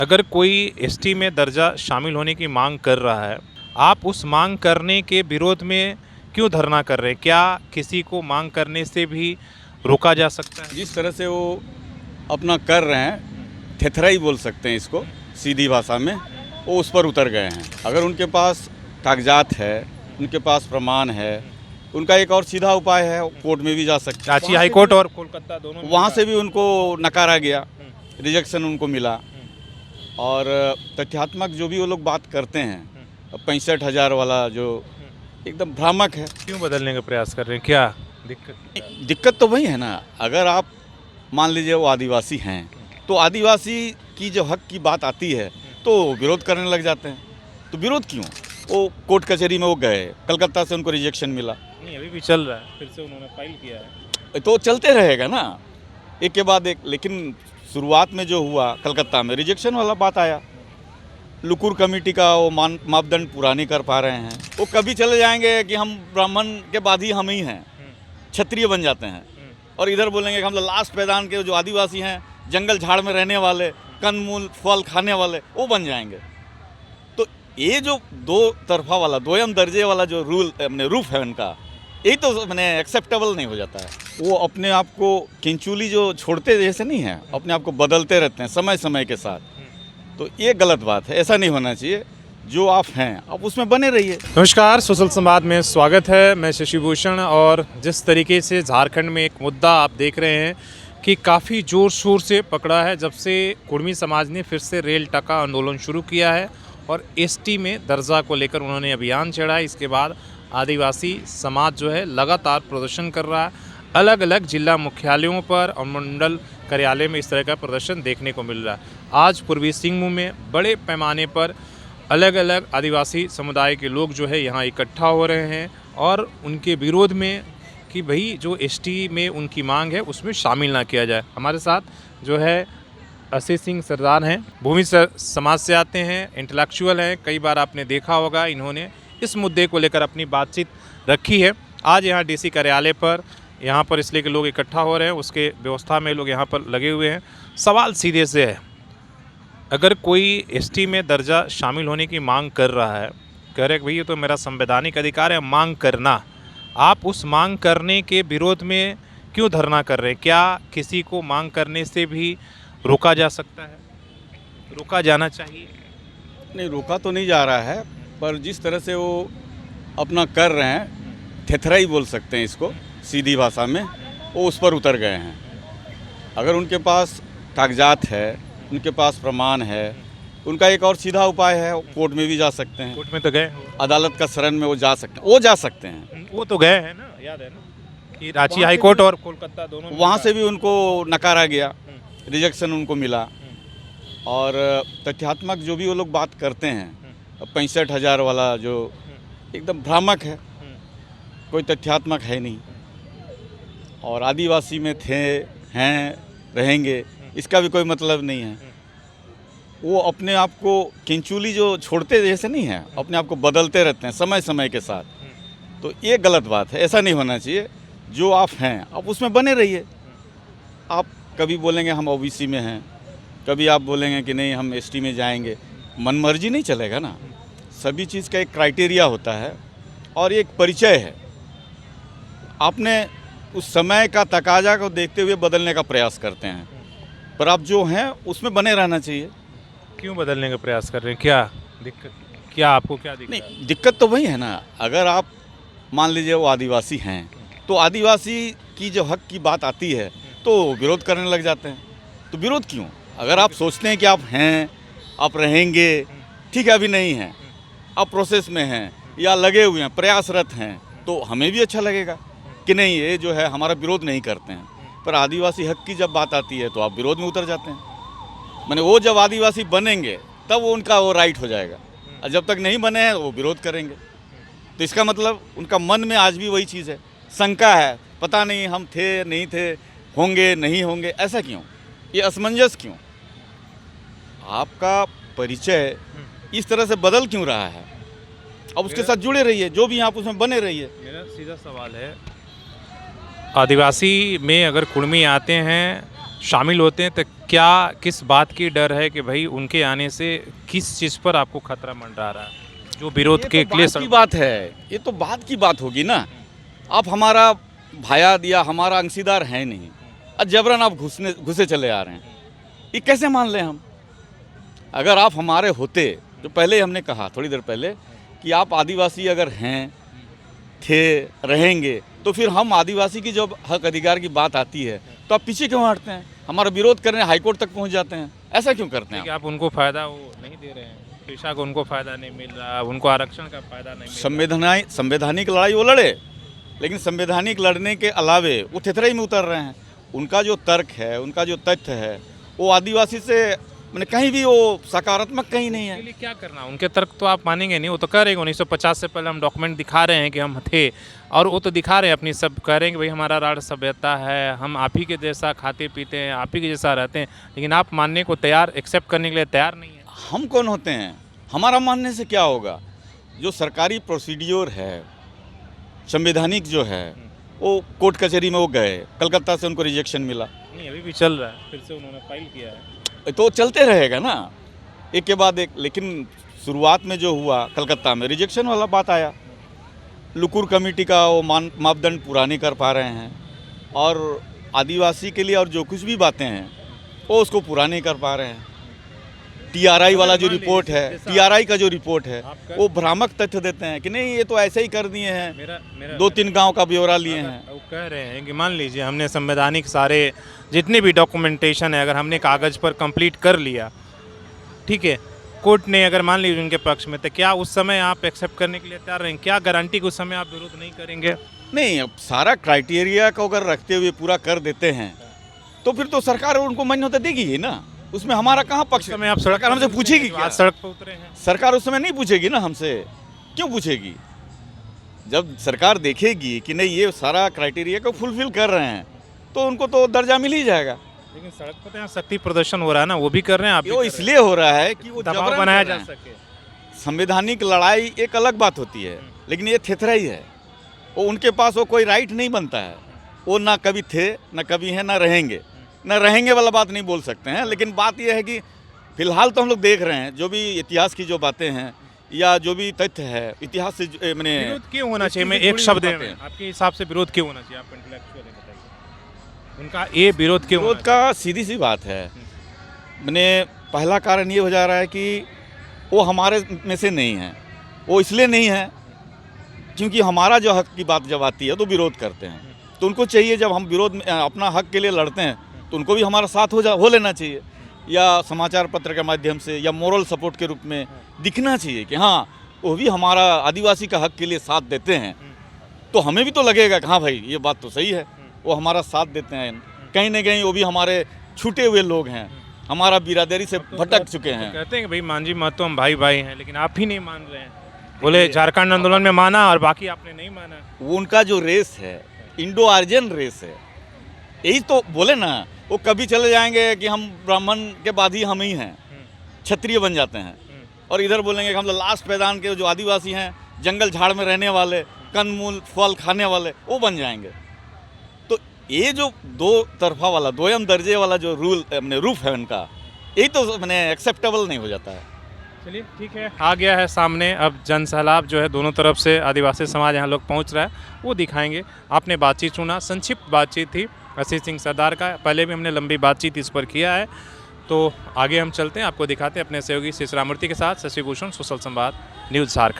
अगर कोई एसटी में दर्जा शामिल होने की मांग कर रहा है, आप उस मांग करने के विरोध में क्यों धरना कर रहे हैं? क्या किसी को मांग करने से भी रोका जा सकता है? जिस तरह से वो अपना कर रहे हैं, थेथराई बोल सकते हैं इसको सीधी भाषा में, वो उस पर उतर गए हैं। अगर उनके पास कागजात है, उनके पास प्रमाण है, उनका एक और सीधा उपाय है, कोर्ट में भी जा सकते हैं। रांची हाई कोर्ट और कोलकाता दोनों वहाँ से भी उनको नकारा गया, रिजेक्शन उनको मिला। और तथ्यात्मक जो भी वो लोग बात करते हैं, 65,000 वाला जो एकदम भ्रामक है। क्यों बदलने का प्रयास कर रहे हैं? क्या दिक्कत? दिक्कत तो वही है ना, अगर आप मान लीजिए वो आदिवासी हैं तो आदिवासी की जो हक की बात आती है तो विरोध करने लग जाते हैं। तो विरोध क्यों? वो कोर्ट कचहरी में वो गए, कलकत्ता से उनको रिजेक्शन मिला, नहीं, अभी भी चल रहा है, फिर से उन्होंने फाइल किया है। तो चलते रहेगा ना एक के बाद एक। लेकिन शुरुआत में जो हुआ कलकत्ता में, रिजेक्शन वाला बात आया, लुकुर कमेटी का वो मापदंड पूरा नहीं कर पा रहे हैं। वो कभी चले जाएंगे कि हम ब्राह्मण के बाद ही हम ही हैं, क्षत्रिय बन जाते हैं, और इधर बोलेंगे कि हम लोग लास्ट पैदान के जो आदिवासी हैं, जंगल झाड़ में रहने वाले, कंदमूल फल खाने वाले, वो बन जाएंगे। तो ये जो दो तरफा वाला, दोयम दर्जे वाला जो रूप है उनका, यही तो मैंने एक्सेप्टेबल नहीं हो जाता है। वो अपने आप को किंचुली जो छोड़ते जैसे नहीं है, अपने आप को बदलते रहते हैं समय समय के साथ। तो ये गलत बात है, ऐसा नहीं होना चाहिए। जो आप हैं आप उसमें बने रहिए। नमस्कार, सोशल संवाद में स्वागत है। मैं शशि भूषण। और जिस तरीके से झारखंड में एक मुद्दा आप देख रहे हैं कि काफ़ी ज़ोर शोर से पकड़ा है, जब से कुर्मी समाज ने फिर से रेल टका आंदोलन शुरू किया है और एसटी में दर्जा को लेकर उन्होंने अभियान छेड़ा है। इसके बाद आदिवासी समाज जो है लगातार प्रदर्शन कर रहा है। अलग अलग जिला मुख्यालयों पर और मंडल कार्यालय में इस तरह का प्रदर्शन देखने को मिल रहा है। आज पूर्वी सिंहभूम में बड़े पैमाने पर अलग अलग आदिवासी समुदाय के लोग जो है यहाँ इकट्ठा हो रहे हैं और उनके विरोध में कि भाई जो एसटी में उनकी मांग है उसमें शामिल ना किया जाए। हमारे साथ जो है असी सिंह सरदार हैं, भूमि समाज से आते हैं, इंटेलेक्चुअल हैं। कई बार आपने देखा होगा इन्होंने इस मुद्दे को लेकर अपनी बातचीत रखी है। आज यहाँ डीसी कार्यालय पर यहाँ पर इसलिए कि लोग इकट्ठा हो रहे हैं, उसके व्यवस्था में लोग यहाँ पर लगे हुए हैं। सवाल सीधे से है, अगर कोई एसटी में दर्जा शामिल होने की मांग कर रहा है, कह रहे कि भाई ये तो मेरा संवैधानिक अधिकार है मांग करना, आप उस मांग करने के विरोध में क्यों धरना कर रहे हैं? क्या किसी को मांग करने से भी रोका जा सकता है? रोका जाना चाहिए? नहीं, रोका तो नहीं जा रहा है, पर जिस तरह से वो अपना कर रहे हैं, थेथराई बोल सकते हैं इसको सीधी भाषा में, वो उस पर उतर गए हैं। अगर उनके पास कागजात है, उनके पास प्रमाण है, उनका एक और सीधा उपाय है, कोर्ट में भी जा सकते हैं। कोर्ट में तो गए, अदालत का शरण में वो जा सकते हैं। वो तो गए हैं ना, याद है ना कि रांची हाई कोर्ट और कोलकाता दोनों वहाँ से भी उनको नकारा गया, रिजेक्शन उनको मिला। और तथ्यात्मक जो भी वो लोग बात करते हैं, 65,000 वाला जो एकदम भ्रामक है, कोई तथ्यात्मक है नहीं। और आदिवासी में थे, हैं, रहेंगे, इसका भी कोई मतलब नहीं है। वो अपने आप को किंचुली जो छोड़ते जैसे नहीं है, अपने आप को बदलते रहते हैं समय समय के साथ। तो ये गलत बात है, ऐसा नहीं होना चाहिए। जो आप हैं आप उसमें बने रहिए। आप कभी बोलेंगे हम ओबीसी में हैं, कभी आप बोलेंगे कि नहीं हम एसटी में जाएंगे, मनमर्जी नहीं चलेगा ना। सभी चीज़ का एक क्राइटेरिया होता है और एक परिचय है। आपने उस समय का तकाजा को देखते हुए बदलने का प्रयास करते हैं, पर आप जो हैं उसमें बने रहना चाहिए। क्यों बदलने का प्रयास कर रहे हैं? क्या दिक्कत? क्या आपको क्या दिक्कत? नहीं, दिक्कत तो वही है ना, अगर आप मान लीजिए वो आदिवासी हैं तो आदिवासी की जो हक की बात आती है तो विरोध करने लग जाते हैं। तो विरोध क्यों? अगर आप सोचते हैं कि आप हैं, आप रहेंगे, ठीक है, अभी नहीं हैं, आप प्रोसेस में हैं या लगे हुए हैं, प्रयासरत हैं, तो हमें भी अच्छा लगेगा कि नहीं ये जो है हमारा विरोध नहीं करते हैं। पर आदिवासी हक की जब बात आती है तो आप विरोध में उतर जाते हैं। माने वो जब आदिवासी बनेंगे तब वो उनका वो राइट हो जाएगा, और जब तक नहीं बने हैं वो विरोध करेंगे। तो इसका मतलब उनका मन में आज भी वही चीज़ है, शंका है, पता नहीं हम थे नहीं थे, होंगे नहीं होंगे। ऐसा क्यों? ये असमंजस क्यों? आपका परिचय इस तरह से बदल क्यों रहा है? अब उसके साथ जुड़े रहिए, जो भी आप उसमें बने रहिए। मेरा सीधा सवाल है, आदिवासी में अगर कुर्मी आते हैं शामिल होते हैं तो क्या किस बात की डर है कि भाई उनके आने से किस चीज़ पर आपको खतरा मंडरा रहा है जो विरोध के लिए बात की बात है, ये तो बात की बात होगी ना। आप हमारा भायाद या हमारा अंशीदार है नहीं और जबरन आप घुसे चले आ रहे हैं, ये कैसे मान लें हम? अगर आप हमारे होते, जो पहले ही हमने कहा थोड़ी देर पहले कि आप आदिवासी अगर हैं, थे, रहेंगे, तो फिर हम आदिवासी की जब हक अधिकार की बात आती है तो आप पीछे क्यों हटते हैं? हमारा विरोध करने हाईकोर्ट तक पहुंच जाते हैं, ऐसा क्यों करते हैं? आप उनको फ़ायदा वो नहीं दे रहे हैं, पेशा को उनको फ़ायदा नहीं मिल रहा, उनको आरक्षण का फ़ायदा नहीं मिल रहा। संवैधानिक लड़ाई वो लड़े, लेकिन संवैधानिक लड़ने के अलावे वो थेथराई में उतर रहे हैं। उनका जो तर्क है, उनका जो तथ्य है, वो आदिवासी से मैंने कहीं भी वो सकारात्मक कहीं नहीं है। इसके लिए क्या करना? उनके तर्क तो आप मानेंगे नहीं। वो तो कह रहे हैं 1950 से पहले हम डॉक्यूमेंट दिखा रहे हैं कि हम थे, और वो तो दिखा रहे हैं अपनी, सब कह रहे हैं कि भाई हमारा राष्ट्र सभ्यता है, हम आप ही के जैसा खाते पीते हैं, आप ही के जैसा रहते हैं, लेकिन आप मानने को तैयार, एक्सेप्ट करने के लिए तैयार नहीं है। हम कौन होते हैं? हमारा मानने से क्या होगा? जो सरकारी प्रोसीड्योर है, संवैधानिक जो है, वो कोर्ट कचहरी में वो गए, कलकत्ता से उनको रिजेक्शन मिला, नहीं अभी भी चल रहा है, फिर से उन्होंने फाइल किया है, तो चलते रहेगा ना एक के बाद एक। लेकिन शुरुआत में जो हुआ कलकत्ता में, रिजेक्शन वाला बात आया, लुकुर कमेटी का वो मापदंड पूरा नहीं कर पा रहे हैं, और आदिवासी के लिए और जो कुछ भी बातें हैं वो उसको पूरा नहीं कर पा रहे हैं। टीआरआई वाला जो रिपोर्ट है, टीआरआई का जो रिपोर्ट है, वो भ्रामक तथ्य देते हैं कि नहीं ये तो ऐसे ही कर दिए हैं, 2-3 गांव का ब्यौरा लिए हैं। वो कह रहे हैं कि मान लीजिए हमने संवैधानिक सारे जितने भी डॉक्यूमेंटेशन है, अगर हमने कागज़ पर कंप्लीट कर लिया, ठीक है, कोर्ट ने अगर मान लीजिए उनके पक्ष में, तो क्या उस समय आप एक्सेप्ट करने के लिए तैयार रहेंगे? क्या गारंटी कि उस समय आप विरोध नहीं करेंगे? नहीं, अब सारा क्राइटेरिया को अगर रखते हुए पूरा कर देते हैं तो फिर तो सरकार उनको मान्यता देगी ही ना, उसमें हमारा कहाँ पक्ष है? आप सड़क सरकार हमसे पूछेगी क्या? आज सड़क पर उतरे हैं, सरकार उस समय नहीं पूछेगी ना हमसे, क्यों पूछेगी? जब सरकार देखेगी कि नहीं ये सारा क्राइटेरिया को फुलफिल कर रहे हैं तो उनको तो दर्जा मिल ही जाएगा। लेकिन सड़क पर तो यहाँ शक्ति प्रदर्शन हो रहा है ना, वो भी कर रहे हैं, आप वो इसलिए हो रहा है कि वो दबाव जबरन बनाया कर जा रहे हैं। सके। संवैधानिक लड़ाई एक अलग बात होती है, लेकिन ये थेथराई है, वो उनके पास वो कोई राइट नहीं बनता है। वो ना कभी थे, ना कभी हैं, ना रहेंगे। ना रहेंगे वाला बात नहीं बोल सकते हैं, लेकिन बात यह है कि फिलहाल तो हम लोग देख रहे हैं जो भी इतिहास की जो बातें हैं या जो भी तथ्य है इतिहास से मैंने विरोध क्यों होना चाहिए? मैं एक शब्द में आपके हिसाब से विरोध क्यों होना चाहिए? आप इंटेलेक्चुअल हैं, बताइए उनका ये विरोध क्यों? विरोध का सीधी सी बात है, मैंने पहला कारण ये हो जा रहा है कि वो हमारे में से नहीं है। वो इसलिए नहीं है क्योंकि हमारा जो हक की बात जब आती है तो विरोध करते हैं, तो उनको चाहिए जब हम विरोध में अपना हक के लिए लड़ते हैं तो उनको भी हमारा साथ हो लेना चाहिए, या समाचार पत्र के माध्यम से या मोरल सपोर्ट के रूप में दिखना चाहिए कि हाँ वो भी हमारा आदिवासी का हक के लिए साथ देते हैं। तो हमें भी तो लगेगा कि हाँ भाई ये बात तो सही है, वो हमारा साथ देते हैं। कहीं ना कहीं वो भी हमारे छूटे हुए लोग हैं, हमारा बिरादरी से भटक चुके हैं। कहते हैं कि भाई मांझी महतो हम भाई भाई हैं, लेकिन आप ही नहीं मान रहे हैं। बोले झारखंड आंदोलन में माना और बाकी आपने नहीं माना। वो उनका जो रेस है इंडो आर्यन रेस है, यही तो बोले ना, वो कभी चले जाएंगे कि हम ब्राह्मण के बाद ही हम ही हैं, क्षत्रिय बन जाते हैं, और इधर बोलेंगे कि हम लोग लास्ट पैदान के जो आदिवासी हैं, जंगल झाड़ में रहने वाले, कंदमूल फल खाने वाले, वो बन जाएंगे। तो ये जो दो तरफा वाला, दोयम दर्जे वाला जो रूप है उनका, यही तो मैंने एक्सेप्टेबल नहीं हो जाता है। चलिए ठीक है, आ गया है सामने अब जन सैलाब जो है, दोनों तरफ से आदिवासी समाज यहाँ लोग पहुँच रहा है, वो दिखाएंगे। आपने बातचीत सुना, संक्षिप्त बातचीत थी असीत सिंह सरदार का, पहले भी हमने लंबी बातचीत इस पर किया है। तो आगे हम चलते हैं, आपको दिखाते हैं अपने सहयोगी शिशिरा मूर्ति के साथ। शशि भूषण, सोशल संवाद, न्यूज़ झारखंड।